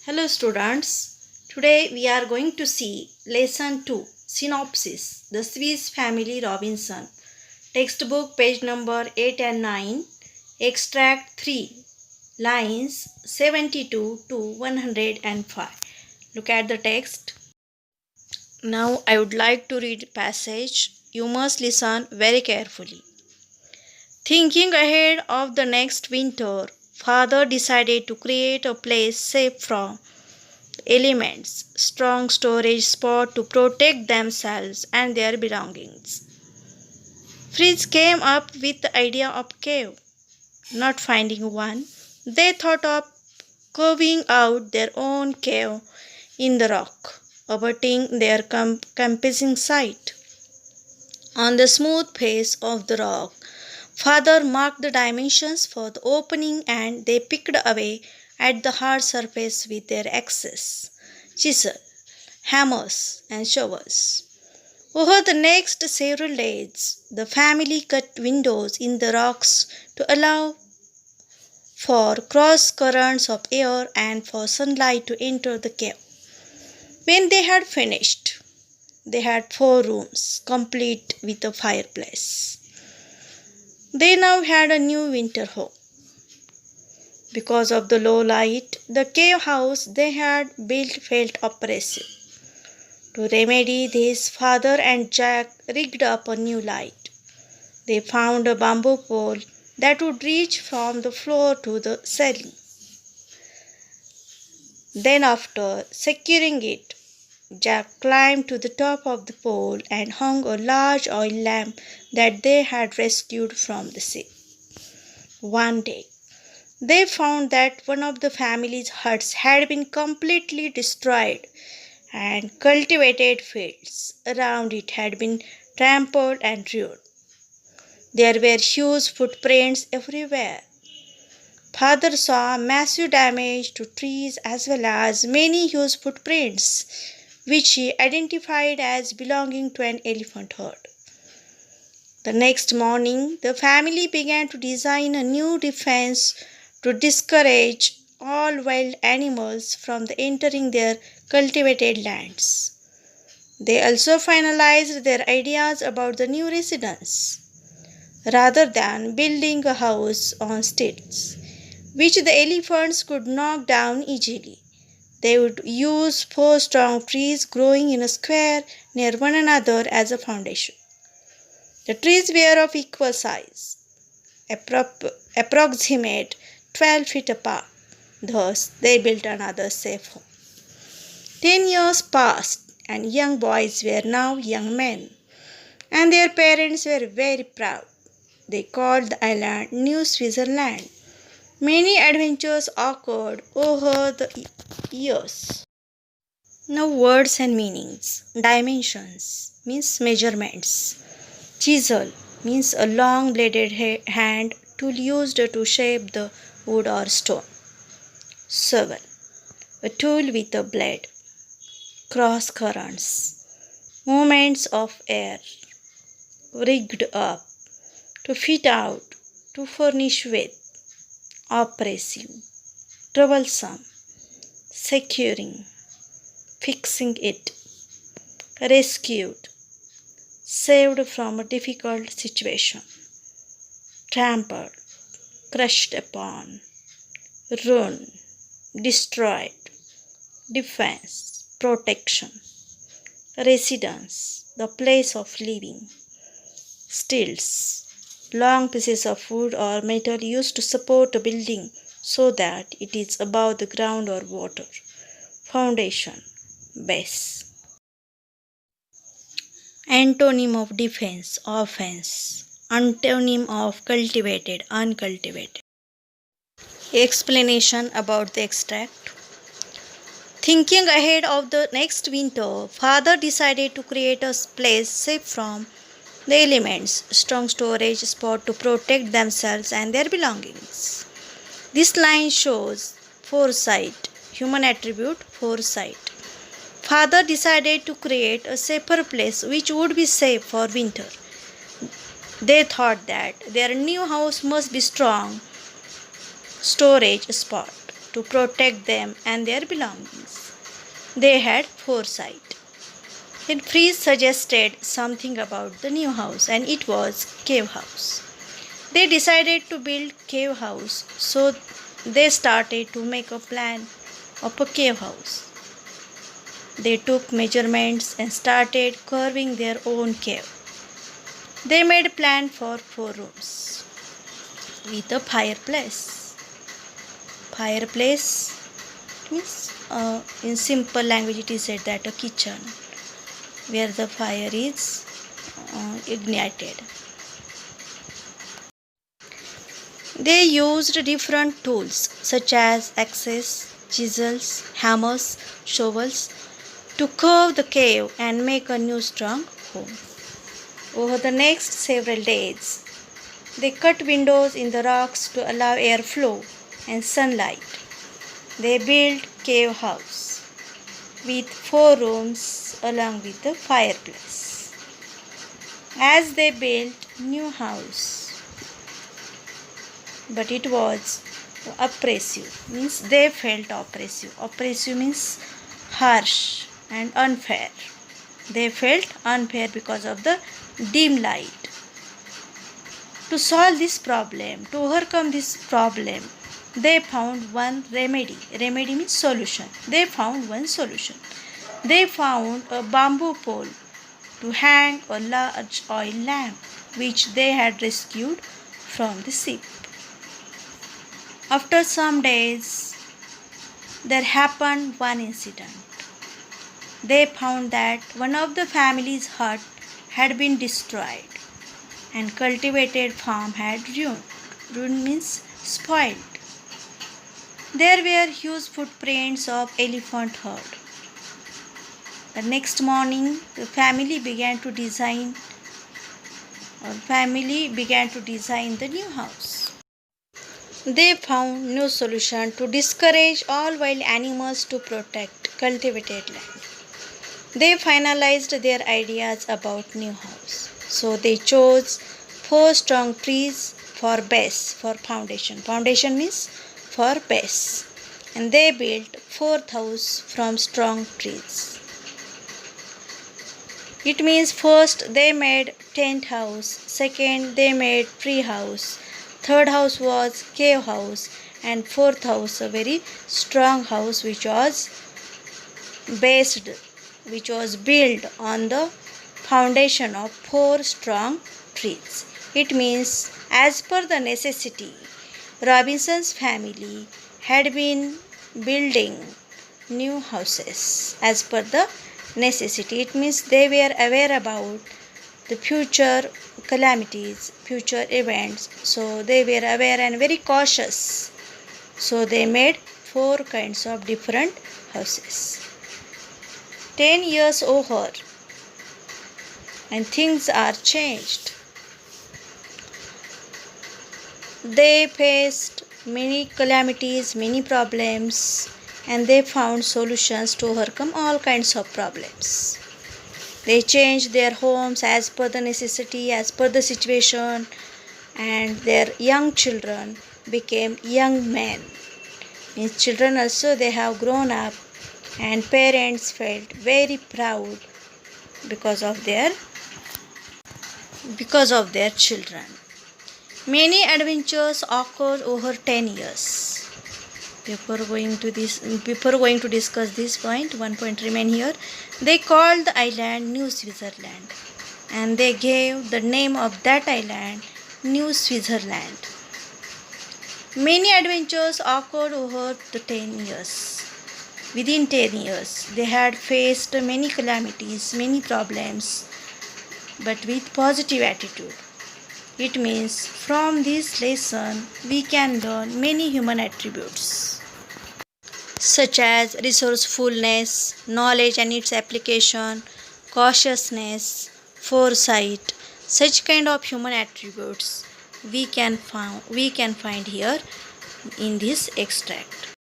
Hello students, today we are going to see lesson 2 synopsis The Swiss Family Robinson textbook page number 8 and 9 extract 3 lines 72 to 105. Look at the text. Now I would like to read passage. You must listen very carefully. Thinking ahead of the next winter, father decided to create a place safe from elements, strong storage spot to protect themselves and their belongings. Fritz came up with the idea of cave. Not finding one, they thought of carving out their own cave in the rock, abutting their camping site. On the smooth face of the rock, father marked the dimensions for the opening and they picked away at the hard surface with their axes, chisel, hammers, and shovels. Over the next several days, the family cut windows in the rocks to allow for cross currents of air and for sunlight to enter the cave. When they had finished, they had 4 rooms, complete with a fireplace. They now had a new winter home. Because of the low light, the cave house they had built felt oppressive. To remedy this, father and Jack rigged up a new light. They found a bamboo pole that would reach from the floor to the ceiling. Then, after securing it, Jack climbed to the top of the pole and hung a large oil lamp that they had rescued from the sea. One day, they found that one of the family's huts had been completely destroyed and cultivated fields around it had been trampled and ruined. There were huge footprints everywhere. Father saw massive damage to trees as well as many huge footprints, which he identified as belonging to an elephant herd. The next morning, the family began to design a new defense to discourage all wild animals from entering their cultivated lands. They also finalized their ideas about the new residence. Rather than building a house on stilts, which the elephants could knock down easily, they would use 4 strong trees growing in a square near one another as a foundation. The trees were of equal size, approximate 12 feet apart. Thus, they built another safe home. 10 years passed, and young boys were now young men, and their parents were very proud. They called the island New Switzerland. Many adventures occurred over the years. Now, words and meanings. Dimensions means measurements. Chisel means a long bladed hand tool used to shape the wood or stone. Shovel, a tool with a blade. Cross currents, movements of air. Rigged up, to fit out, to furnish with. Oppressive, troublesome, securing, fixing it. Rescued, saved from a difficult situation. Trampled, crushed upon. Ruined, destroyed. Defense, protection. Residence, the place of living. Stilts, long pieces of wood or metal used to support a building so that it is above the ground or water. Foundation, base. Antonym of defense, offense. Antonym of cultivated, uncultivated. Explanation about the extract. Thinking ahead of the next winter, father decided to create a place safe from the elements, strong storage spot to protect themselves and their belongings. This line shows foresight, human attribute foresight. Father decided to create a safer place which would be safe for winter. They thought that their new house must be strong storage spot. to protect them and their belongings. They had foresight. Then Freeze suggested something about the new house, and it was cave house. They decided to build cave house, so they started to make a plan of a cave house. They took measurements and started carving their own cave. They made a plan for 4 rooms with a fireplace. Fireplace means, in simple language, it is said that a kitchen where the fire is ignited. They used different tools such as axes, chisels, hammers, shovels to carve the cave and make a new strong home. Over the next several days, they cut windows in the rocks to allow airflow and sunlight. They built cave house with 4 rooms along with the fireplace. As they built new house, but it was oppressive, means they felt oppressive. Oppressive means harsh and unfair. They felt unfair because of the dim light. To solve this problem, to overcome this problem, they found one remedy. Remedy means solution. They found one solution. They found a bamboo pole to hang a large oil lamp which they had rescued from the ship. After some days, there happened one incident. They found that one of the family's hut had been destroyed and cultivated farm had ruined. Ruined means spoiled. There were huge footprints of elephant herd. The next morning, the family began to design the new house. They found no solution to discourage all wild animals to protect cultivated land. They finalized their ideas about new house. So they chose 4 strong trees for base, for foundation. Foundation means for base. And they built 4th house from strong trees. It means first they made tent house, second they made tree house, third house was cave house, and 4th house a very strong house which was built on the foundation of 4 strong trees. It means as per the necessity, Robinson's family had been building new houses as per the necessity. It means they were aware about the future calamities, future events. So they were aware and very cautious. So they made 4 kinds of different houses. 10 years over and things are changed. They faced many calamities, many problems, and they found solutions to overcome all kinds of problems. They changed their homes as per the necessity, as per the situation, and their young children became young men. Means children also they have grown up, and parents felt very proud because of their children. Many adventures occurred over 10 years. Before going to discuss this point, one point remain here. They called the island New Switzerland, and they gave the name of that island New Switzerland. Many adventures occurred over the 10 years. Within 10 years, they had faced many calamities, many problems, but with positive attitude. It means from this lesson we can learn many human attributes such as resourcefulness, knowledge and its application, cautiousness, foresight. Such kind of human attributes we can find here in this extract.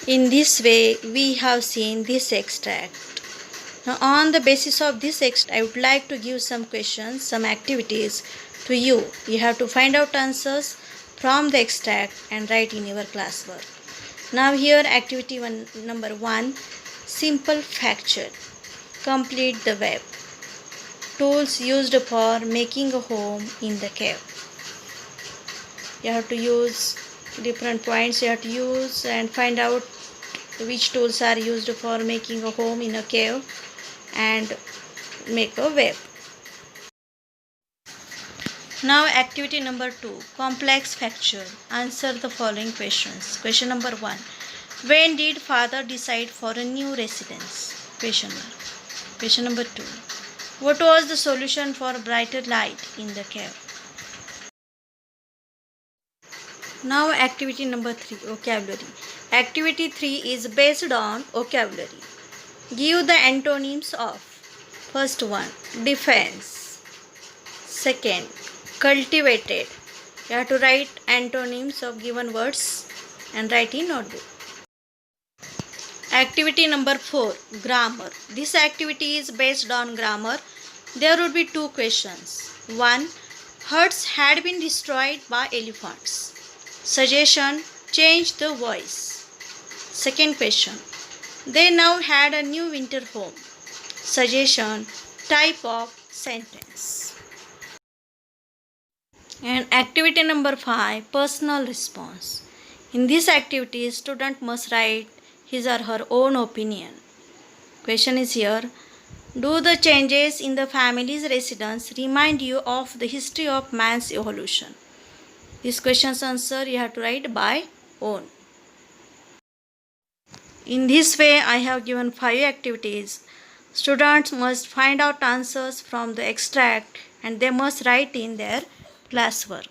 In this way we have seen this extract. Now on the basis of this extract, I would like to give some questions, some activities to you. You have to find out answers from the extract and write in your classwork. Now here activity number 1, simple fracture. Complete the web. Tools used for making a home in the cave. You have to use different points you have to use and find out which tools are used for making a home in a cave and make a web. Now activity number 2, complex fracture. Answer the following questions. Question number 1, when did father decide for a new residence? Question mark. Question number 2, what was the solution for brighter light in the cave? Now activity number 3, vocabulary. Activity 3 is based on vocabulary. Give the antonyms of first one, defense. Second, cultivated. You have to write antonyms of given words and write in notebook. Activity number 4, grammar. This activity is based on grammar. There would be 2 questions. 1, huts had been destroyed by elephants. Suggestion, change the voice. Second question, they now had a new winter home. Suggestion, type of sentence. And activity number 5, personal response. In this activity, student must write his or her own opinion. Question is here, do the changes in the family's residence remind you of the history of man's evolution? This question's answer you have to write by own. In this way, I have given 5 activities. Students must find out answers from the extract and they must write in their classwork.